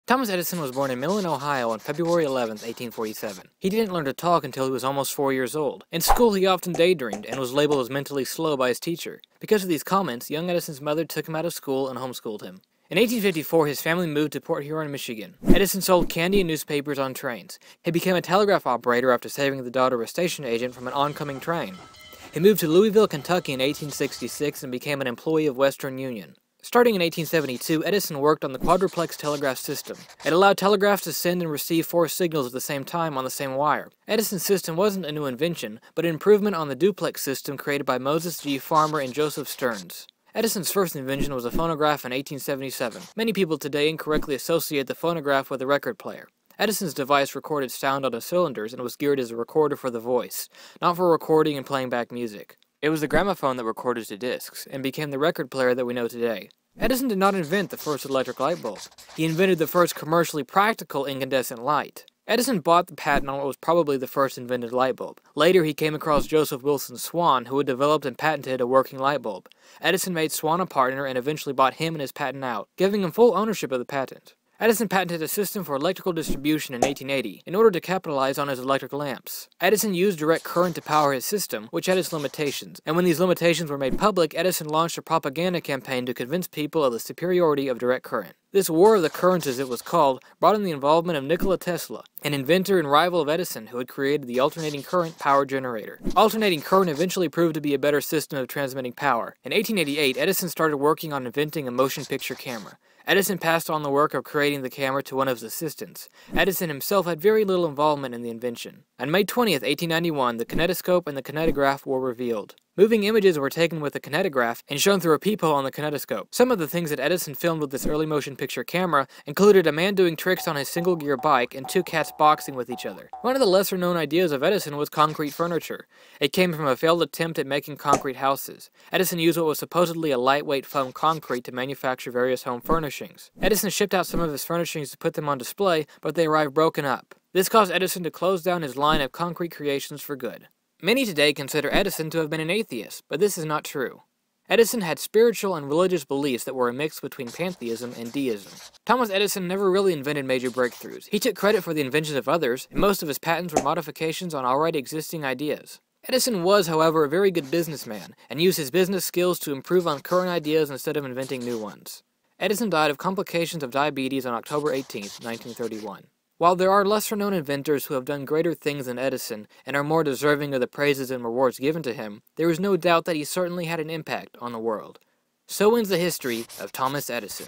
Thomas Edison was born in Millen, Ohio on February 11, 1847. He didn't learn to talk until he was almost 4 years old. In school, he often daydreamed and was labeled as mentally slow by his teacher. Because of these comments, young Edison's mother took him out of school and homeschooled him. In 1854, his family moved to Port Huron, Michigan. Edison sold candy and newspapers on trains. He became a telegraph operator after saving the daughter of a station agent from an oncoming train. He moved to Louisville, Kentucky in 1866 and became an employee of Western Union. Starting in 1872, Edison worked on the quadruplex telegraph system. It allowed telegraphs to send and receive 4 signals at the same time on the same wire. Edison's system wasn't a new invention, but an improvement on the duplex system created by Moses G. Farmer and Joseph Stearns. Edison's first invention was a phonograph in 1877. Many people today incorrectly associate the phonograph with a record player. Edison's device recorded sound on cylinders and was geared as a recorder for the voice, not for recording and playing back music. It was the gramophone that recorded to discs, and became the record player that we know today. Edison did not invent the first electric light bulb. He invented the first commercially practical incandescent light. Edison bought the patent on what was probably the first invented light bulb. Later, he came across Joseph Wilson Swan, who had developed and patented a working light bulb. Edison made Swan a partner and eventually bought him and his patent out, giving him full ownership of the patent. Edison patented a system for electrical distribution in 1880 in order to capitalize on his electric lamps. Edison used direct current to power his system, which had its limitations, and when these limitations were made public, Edison launched a propaganda campaign to convince people of the superiority of direct current. This War of the Currents, as it was called, brought in the involvement of Nikola Tesla, an inventor and rival of Edison who had created the alternating current power generator. Alternating current eventually proved to be a better system of transmitting power. In 1888, Edison started working on inventing a motion picture camera. Edison passed on the work of creating the camera to one of his assistants. Edison himself had very little involvement in the invention. On May 20th, 1891, the kinetoscope and the kinetograph were revealed. Moving images were taken with the kinetograph and shown through a peephole on the kinetoscope. Some of the things that Edison filmed with this early motion picture camera included a man doing tricks on his single-gear bike and 2 cats boxing with each other. One of the lesser-known ideas of Edison was concrete furniture. It came from a failed attempt at making concrete houses. Edison used what was supposedly a lightweight foam concrete to manufacture various home furnishings. Edison shipped out some of his furnishings to put them on display, but they arrived broken up. This caused Edison to close down his line of concrete creations for good. Many today consider Edison to have been an atheist, but this is not true. Edison had spiritual and religious beliefs that were a mix between pantheism and deism. Thomas Edison never really invented major breakthroughs. He took credit for the inventions of others, and most of his patents were modifications on already existing ideas. Edison was, however, a very good businessman, and used his business skills to improve on current ideas instead of inventing new ones. Edison died of complications of diabetes on October 18, 1931. While there are lesser-known inventors who have done greater things than Edison and are more deserving of the praises and rewards given to him, there is no doubt that he certainly had an impact on the world. So ends the history of Thomas Edison.